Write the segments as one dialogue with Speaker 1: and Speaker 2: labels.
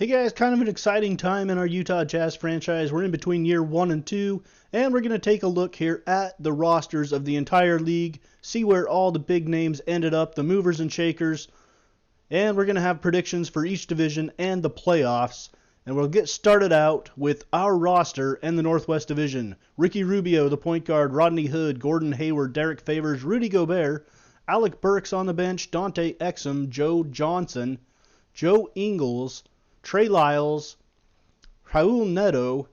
Speaker 1: Hey guys, kind of an exciting time in our Utah Jazz franchise. We're in between year 1 and 2, and we're going to take a look here at the rosters of the entire league, see where all the big names ended up, the movers and shakers, and we're going to have predictions for each division and the playoffs. And we'll get started out with our roster and the Northwest Division. Ricky Rubio, the point guard, Rodney Hood, Gordon Hayward, Derek Favors, Rudy Gobert, Alec Burks on the bench, Dante Exum, Joe Johnson, Joe Ingles, Trey Lyles, Raul Neto,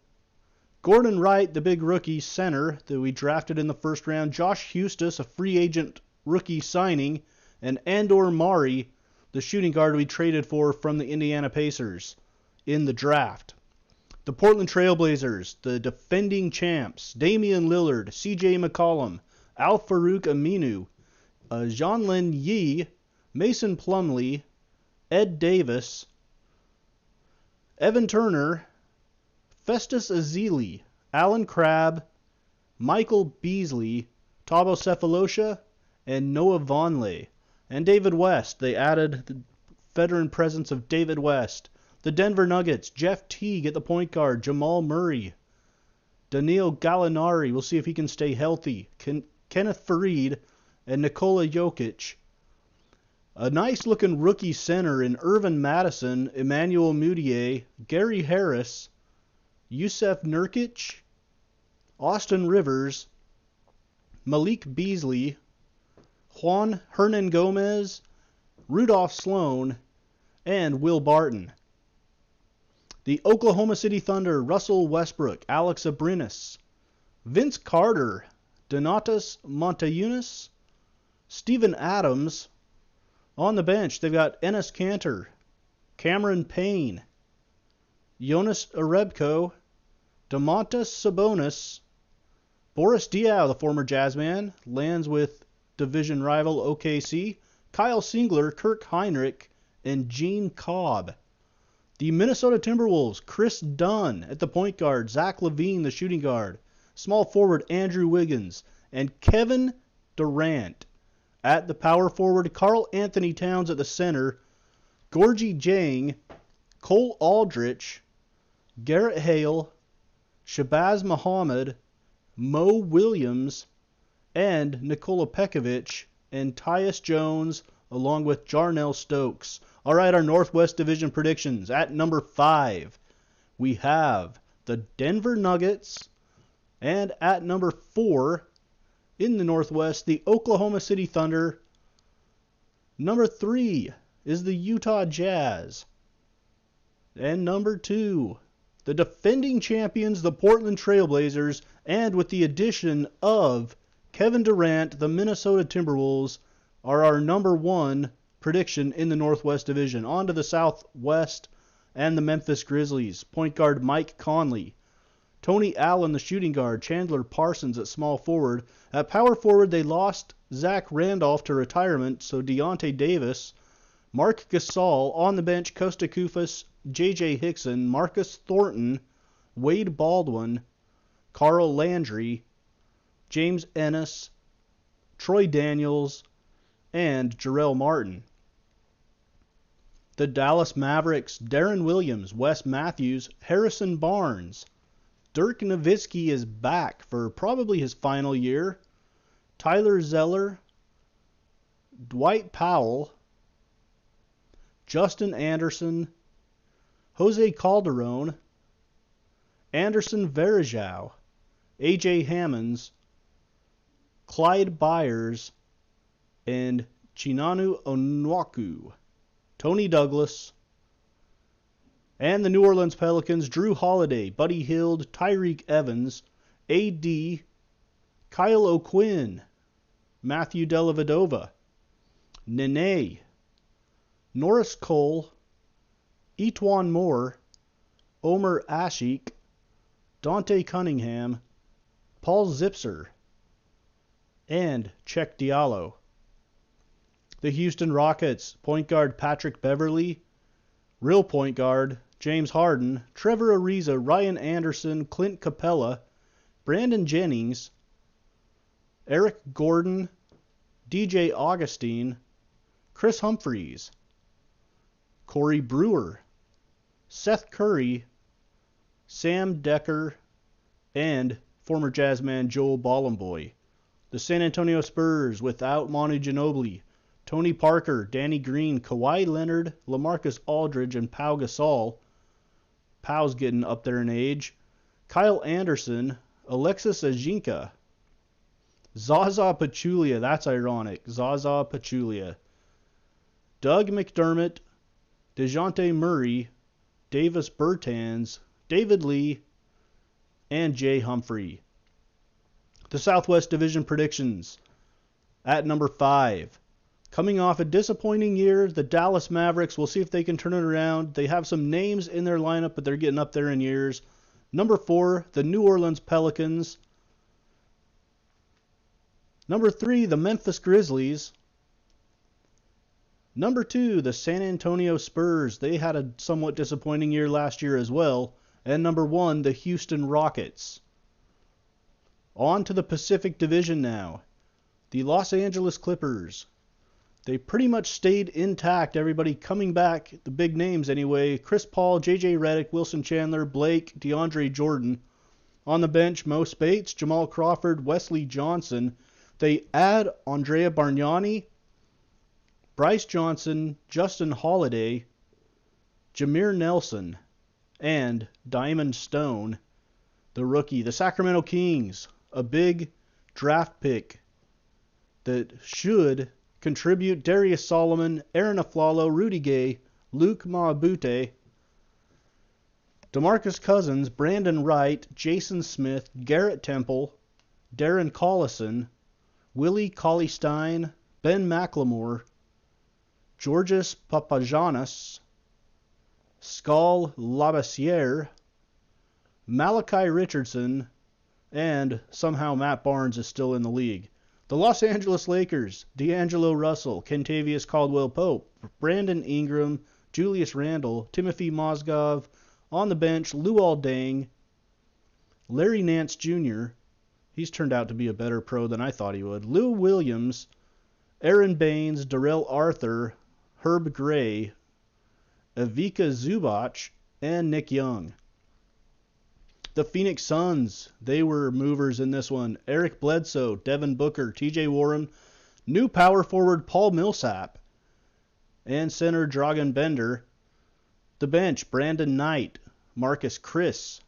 Speaker 1: Gordon Wright, the big rookie center that we drafted in the first round, Josh Hustis, a free agent rookie signing, and Andor Mari, the shooting guard we traded for from the Indiana Pacers in the draft. The Portland Trailblazers, the defending champs, Damian Lillard, CJ McCollum, Al-Farouq Aminu, Jeanlin Yee, Mason Plumlee, Ed Davis, Evan Turner, Festus Ezeli, Alan Crabb, Michael Beasley, Thabo Sefolosha, and Noah Vonleh. And David West. They added the veteran presence of David West. The Denver Nuggets, Jeff Teague at the point guard, Jamal Murray, Danilo Gallinari, we'll see if he can stay healthy, Kenneth Faried, and Nikola Jokic. A nice-looking rookie center in Irvin Madison, Emmanuel Mudiay, Gary Harris, Yusef Nurkic, Austin Rivers, Malik Beasley, Juan Hernan Gomez, Rudolph Sloan, and Will Barton. The Oklahoma City Thunder, Russell Westbrook, Alex Abrines, Vince Carter, Donatas Montayunas, Steven Adams. On the bench, they've got Enes Kanter, Cameron Payne, Jonas Arebko, Domantas Sabonis, Boris Diaw, the former Jazzman, lands with division rival OKC, Kyle Singler, Kirk Heinrich, and Gene Cobb. The Minnesota Timberwolves, Chris Dunn at the point guard, Zach LaVine, the shooting guard, small forward Andrew Wiggins, and Kevin Durant. At the power forward, Karl Anthony Towns at the center, Gorgui Dieng, Cole Aldrich, Garrett Hale, Shabazz Muhammad, Mo Williams, and Nikola Pekovic, and Tyus Jones, along with Jarnell Stokes. All right, our Northwest Division predictions. At number 5, we have the Denver Nuggets, and at number 4, in the Northwest, the Oklahoma City Thunder. Number 3 is the Utah Jazz. And number 2, the defending champions, the Portland Trailblazers. And with the addition of Kevin Durant, the Minnesota Timberwolves are our number 1 prediction in the Northwest Division. On to the Southwest and the Memphis Grizzlies. Point guard Mike Conley. Tony Allen, the shooting guard, Chandler Parsons at small forward. At power forward, they lost Zach Randolph to retirement, so Deontay Davis. Mark Gasol on the bench, Kosta Koufos, J.J. Hickson, Marcus Thornton, Wade Baldwin, Carl Landry, James Ennis, Troy Daniels, and Jarrell Martin. The Dallas Mavericks, Darren Williams, Wes Matthews, Harrison Barnes. Dirk Nowitzki is back for probably his final year. Tyler Zeller, Dwight Powell, Justin Anderson, Jose Calderon, Anderson Varejao, A.J. Hammonds, Clyde Byers, and Chinanu Onwuaku. Tony Douglas, and the New Orleans Pelicans, Drew Holiday, Buddy Hield, Tyreek Evans, A.D., Kyle O'Quinn, Matthew Dellavedova, Nene, Norris Cole, Etuan Moore, Omer Asik, Dante Cunningham, Paul Zipser, and Cheick Diallo. The Houston Rockets, point guard Patrick Beverley, real point guard James Harden, Trevor Ariza, Ryan Anderson, Clint Capella, Brandon Jennings, Eric Gordon, DJ Augustine, Chris Humphreys, Corey Brewer, Seth Curry, Sam Decker, and former Jazzman Joel Bolomboy. The San Antonio Spurs without Manu Ginobili, Tony Parker, Danny Green, Kawhi Leonard, LaMarcus Aldridge, and Pau Gasol. Pau's getting up there in age. Kyle Anderson, Alexis Ajinka, Zaza Pachulia, that's ironic, Zaza Pachulia, Doug McDermott, DeJounte Murray, Davis Bertans, David Lee, and Jay Humphrey. The Southwest Division predictions. At number 5, coming off a disappointing year, the Dallas Mavericks, we'll see if they can turn it around. They have some names in their lineup, but they're getting up there in years. Number 4, the New Orleans Pelicans. Number 3, the Memphis Grizzlies. Number 2, the San Antonio Spurs. They had a somewhat disappointing year last year as well. And number 1, the Houston Rockets. On to the Pacific Division now. The Los Angeles Clippers. They pretty much stayed intact. Everybody coming back, the big names anyway. Chris Paul, J.J. Redick, Wilson Chandler, Blake, DeAndre Jordan. On the bench, Mo Spates, Jamal Crawford, Wesley Johnson. They add Andrea Bargnani, Bryce Johnson, Justin Holiday, Jameer Nelson, and Diamond Stone, the rookie. The Sacramento Kings, a big draft pick that should contribute. Darius Solomon, Aaron Aflalo, Rudy Gay, Luke Maabute, DeMarcus Cousins, Brandon Wright, Jason Smith, Garrett Temple, Darren Collison, Willie Cauley-Stein, Ben McLemore, Georges Papagiannis, Skal Labissiere, Malachi Richardson, and somehow Matt Barnes is still in the league. The Los Angeles Lakers, D'Angelo Russell, Kentavious Caldwell-Pope, Brandon Ingram, Julius Randle, Timothy Mozgov. On the bench, Luol Deng, Larry Nance Jr. He's turned out to be a better pro than I thought he would. Lou Williams, Aaron Baines, Darrell Arthur, Herb Gray, Ivica Zubac, and Nick Young. The Phoenix Suns, they were movers in this one. Eric Bledsoe, Devin Booker, TJ Warren, new power forward Paul Millsap, and center Dragan Bender. The bench, Brandon Knight, Marcus Chris,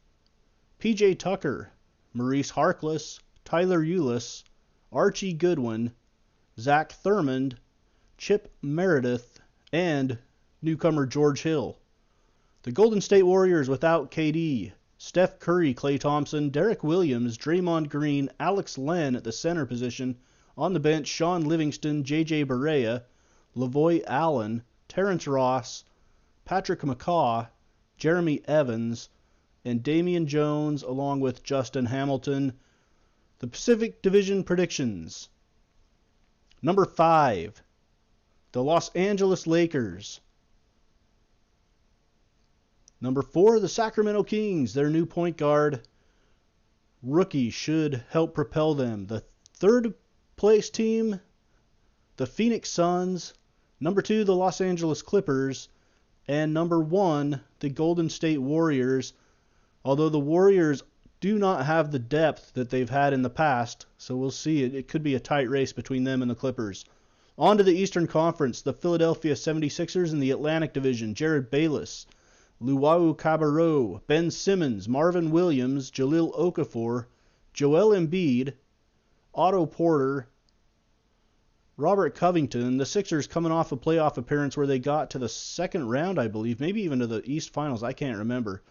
Speaker 1: PJ Tucker, Maurice Harkless, Tyler Ulis, Archie Goodwin, Zach Thurmond, Chip Meredith, and newcomer George Hill. The Golden State Warriors without KD, Steph Curry, Klay Thompson, Derek Williams, Draymond Green, Alex Len at the center position. On the bench, Sean Livingston, J.J. Barea, Lavoy Allen, Terrence Ross, Patrick McCaw, Jeremy Evans, and Damian Jones, along with Justin Hamilton. The Pacific Division predictions. Number 5, the Los Angeles Lakers. Number 4, the Sacramento Kings. Their new point guard rookie should help propel them. The third place team, the Phoenix Suns. Number 2, the Los Angeles Clippers. And number 1, the Golden State Warriors. Although the Warriors do not have the depth that they've had in the past, so we'll see. It could be a tight race between them and the Clippers. On to the Eastern Conference, the Philadelphia 76ers in the Atlantic Division. Jared Bayless, Luau Cabarrot, Ben Simmons, Marvin Williams, Jahlil Okafor, Joel Embiid, Otto Porter, Robert Covington. The Sixers coming off a playoff appearance where they got to the second round, I believe, maybe even to the East Finals. I can't remember.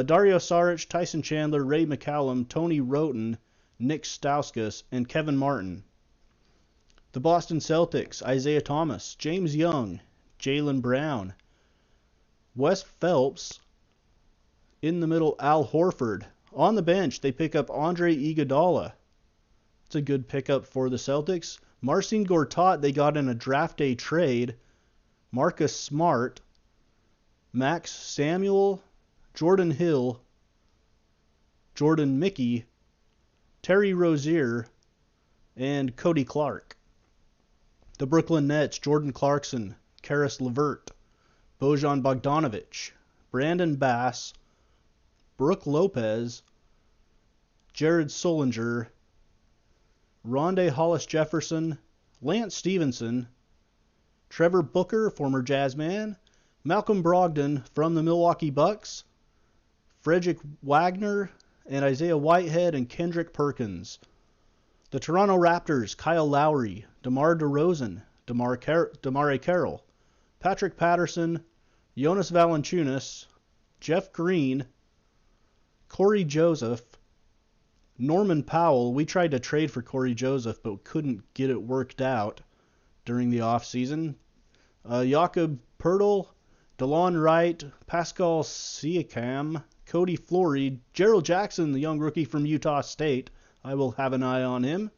Speaker 1: Dario Saric, Tyson Chandler, Ray McCallum, Tony Wroten, Nick Stauskas, and Kevin Martin. The Boston Celtics, Isaiah Thomas, James Young, Jaylen Brown, Wes Phelps. In the middle, Al Horford. On the bench, they pick up Andre Iguodala. It's a good pickup for the Celtics. Marcin Gortat, they got in a draft day trade. Marcus Smart, Max Samuel, Jordan Hill, Jordan Mickey, Terry Rozier, and Cody Clark. The Brooklyn Nets, Jordan Clarkson, Karis LeVert, Bojan Bogdanovic, Brandon Bass, Brooke Lopez, Jared Solinger, Rondé Hollis-Jefferson, Lance Stevenson, Trevor Booker, former Jazzman, Malcolm Brogdon from the Milwaukee Bucks, Frederick Wagner, and Isaiah Whitehead and Kendrick Perkins. The Toronto Raptors, Kyle Lowry, DeMar DeRozan, DeMare Carroll, Patrick Patterson, Jonas Valanciunas, Jeff Green, Corey Joseph, Norman Powell. We tried to trade for Corey Joseph, but couldn't get it worked out during the offseason. Jakob Poeltl, DeLon Wright, Pascal Siakam, Cody Flory, Gerald Jackson, the young rookie from Utah State. I will have an eye on him.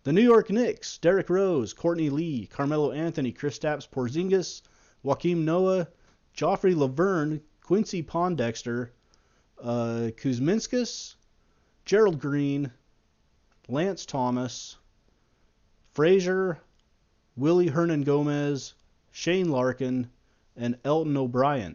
Speaker 1: The New York Knicks, Derrick Rose, Courtney Lee, Carmelo Anthony, Kristaps Porzingis, Joakim Noah, Joffrey Laverne, Quincy Pondexter, Kuzminskas, Gerald Green, Lance Thomas, Frazier, Willie Hernan-Gomez, Shane Larkin, and Elton O'Brien.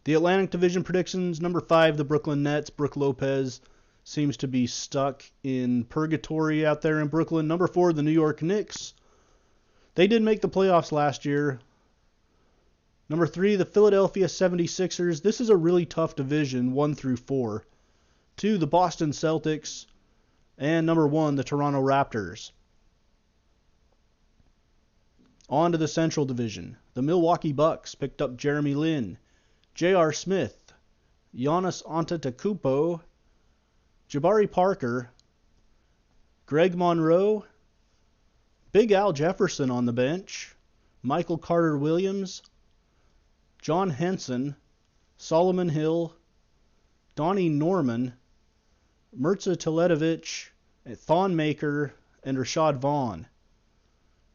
Speaker 1: The Atlantic Division predictions, number 5, the Brooklyn Nets. Brooke Lopez seems to be stuck in purgatory out there in Brooklyn. Number 4, the New York Knicks. They did make the playoffs last year. Number 3, the Philadelphia 76ers. This is a really tough division, 1 through 4. 2, the Boston Celtics. And number 1, the Toronto Raptors. On to the Central Division. The Milwaukee Bucks picked up Jeremy Lin, J.R. Smith, Giannis Antetokounmpo, Jabari Parker, Greg Monroe, Big Al Jefferson on the bench, Michael Carter-Williams, John Henson, Solomon Hill, Donnie Norman, Mirza Teletovic, Thon Maker, and Rashad Vaughn.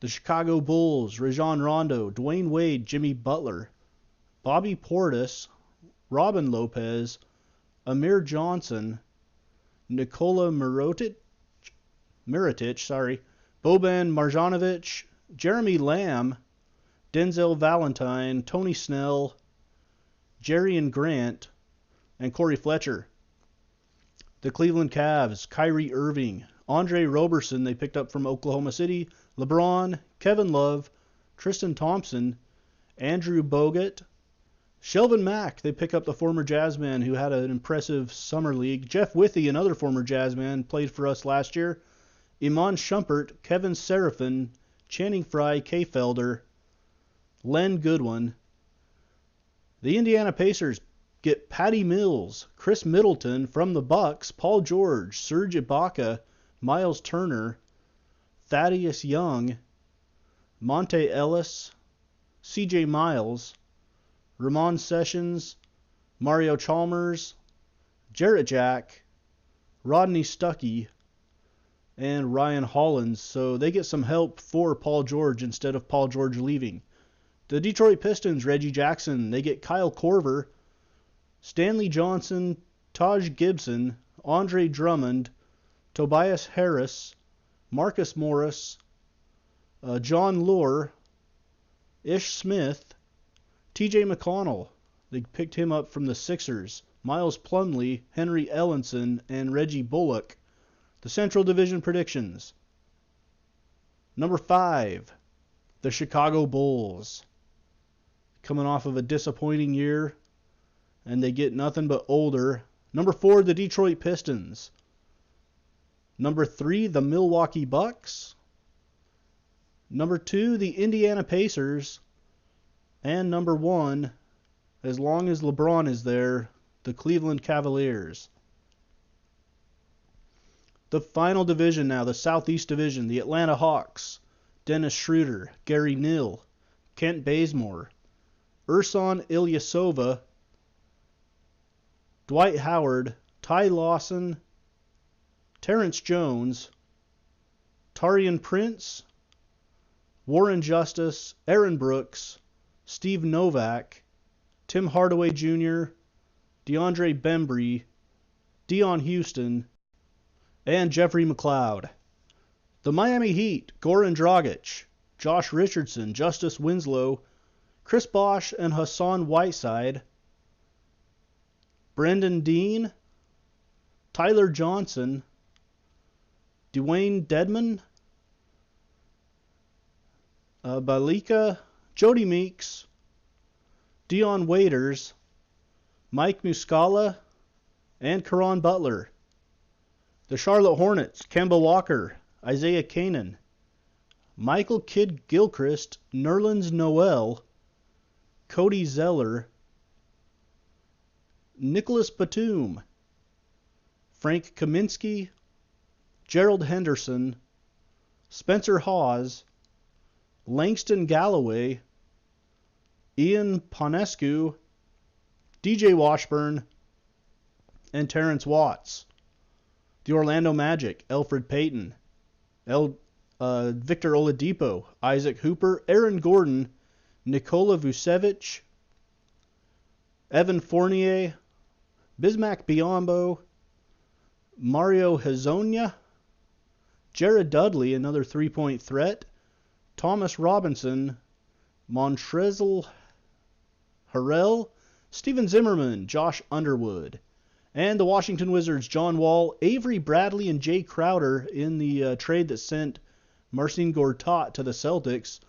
Speaker 1: The Chicago Bulls, Rajon Rondo, Dwayne Wade, Jimmy Butler, Bobby Portis, Robin Lopez, Amir Johnson, Nikola Mirotic, Boban Marjanovic, Jeremy Lamb, Denzel Valentine, Tony Snell, Jerian Grant, and Corey Fletcher. The Cleveland Cavs, Kyrie Irving, Andre Roberson, they picked up from Oklahoma City, LeBron, Kevin Love, Tristan Thompson, Andrew Bogut, Shelvin Mack, they pick up the former Jazzman who had an impressive summer league. Jeff Withey, another former Jazzman, played for us last year. Iman Shumpert, Kevin Seraphin, Channing Frye, Kay Felder, Len Goodwin. The Indiana Pacers get Patty Mills, Chris Middleton from the Bucks, Paul George, Serge Ibaka, Miles Turner, Thaddeus Young, Monte Ellis, C.J. Miles, Ramon Sessions, Mario Chalmers, Jarrett Jack, Rodney Stuckey, and Ryan Hollins. So they get some help for Paul George instead of Paul George leaving. The Detroit Pistons, Reggie Jackson, they get Kyle Korver, Stanley Johnson, Taj Gibson, Andre Drummond, Tobias Harris, Marcus Morris, John Lure, Ish Smith, TJ McConnell. They picked him up from the Sixers. Miles Plumlee, Henry Ellenson, and Reggie Bullock. The Central Division predictions. Number 5, the Chicago Bulls. Coming off of a disappointing year, and they get nothing but older. Number 4, the Detroit Pistons. Number 3, the Milwaukee Bucks. Number 2, the Indiana Pacers. And number 1, as long as LeBron is there, the Cleveland Cavaliers. The final division now, the Southeast Division, the Atlanta Hawks, Dennis Schroeder, Gary Neal, Kent Bazemore, Ersan Ilyasova, Dwight Howard, Ty Lawson, Terrence Jones, Taurean Prince, Warren Justice, Aaron Brooks, Steve Novak, Tim Hardaway Jr., DeAndre Bembry, Dion Houston, and Jeffrey McLeod. The Miami Heat, Goran Dragic, Josh Richardson, Justice Winslow, Chris Bosh, and Hassan Whiteside. Brendan Dean, Tyler Johnson, Dwayne Dedman, Balika, Jody Meeks, Dion Waiters, Mike Muscala, and Caron Butler. The Charlotte Hornets, Kemba Walker, Isaiah Canaan, Michael Kidd-Gilchrist, Nerlens Noel, Cody Zeller, Nicholas Batum, Frank Kaminsky, Gerald Henderson, Spencer Hawes, Langston Galloway, Ian Ponescu, DJ Washburn, and Terrence Watts. The Orlando Magic, Elfrid Payton, Victor Oladipo, Isaac Hooper, Aaron Gordon, Nikola Vucevic, Evan Fournier, Bismack Biyombo, Mario Hezonja, Jared Dudley, another three-point threat, Thomas Robinson, Montrezl Harrell, Steven Zimmerman, Josh Underwood. And the Washington Wizards, John Wall, Avery Bradley, and Jay Crowder in the trade that sent Marcin Gortat to the Celtics,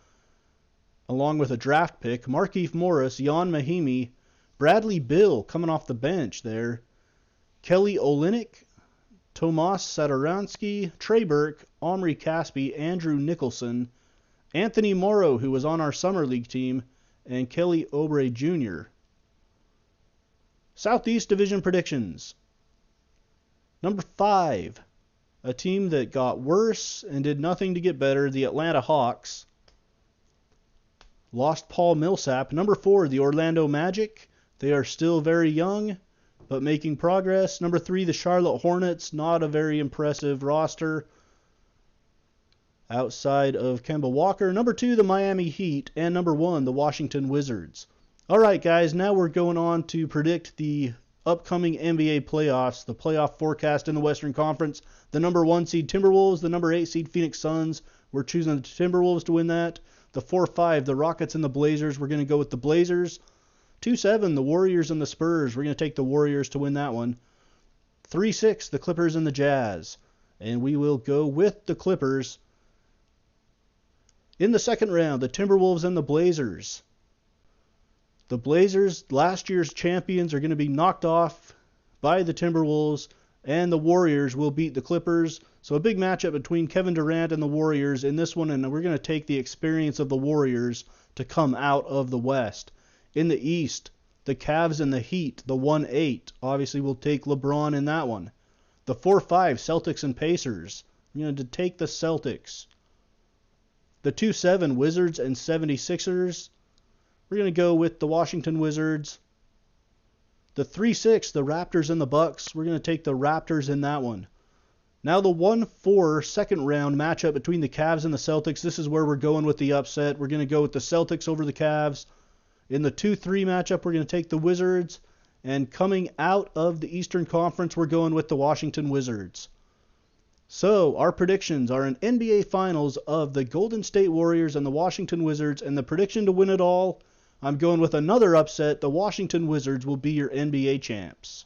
Speaker 1: along with a draft pick. Markieff Morris, Jan Mahimi, Bradley Beal coming off the bench there, Kelly Olynyk, Tomas Satoransky, Trey Burke, Omri Caspi, Andrew Nicholson, Anthony Morrow, who was on our Summer League team, and Kelly Oubre Jr. Southeast Division predictions. Number 5, a team that got worse and did nothing to get better, the Atlanta Hawks. Lost Paul Millsap. Number 4, the Orlando Magic. They are still very young, but making progress. Number 3, the Charlotte Hornets. Not a very impressive roster outside of Kemba Walker. Number 2, the Miami Heat. And number 1, the Washington Wizards. Alright guys, now we're going on to predict the upcoming NBA playoffs, the playoff forecast in the Western Conference. The number 1 seed Timberwolves, the number 8 seed Phoenix Suns. We're choosing the Timberwolves to win that. The 4-5, the Rockets and the Blazers. We're going to go with the Blazers. 2-7, the Warriors and the Spurs. We're going to take the Warriors to win that one. 3-6, the Clippers and the Jazz. And we will go with the Clippers. In the second round, the Timberwolves and the Blazers. The Blazers, last year's champions, are going to be knocked off by the Timberwolves, and the Warriors will beat the Clippers. So a big matchup between Kevin Durant and the Warriors in this one, and we're going to take the experience of the Warriors to come out of the West. In the East, the Cavs and the Heat, the 1-8. Obviously, we'll take LeBron in that one. The 4-5, Celtics and Pacers. We're going to take the Celtics. The 2-7, Wizards and 76ers. We're going to go with the Washington Wizards. The 3-6, the Raptors and the Bucks. We're going to take the Raptors in that one. Now the 1-4 second round matchup between the Cavs and the Celtics. This is where we're going with the upset. We're going to go with the Celtics over the Cavs. In the 2-3 matchup, we're going to take the Wizards. And coming out of the Eastern Conference, we're going with the Washington Wizards. So, our predictions are an NBA Finals of the Golden State Warriors and the Washington Wizards. And the prediction to win it all, I'm going with another upset. The Washington Wizards will be your NBA champs.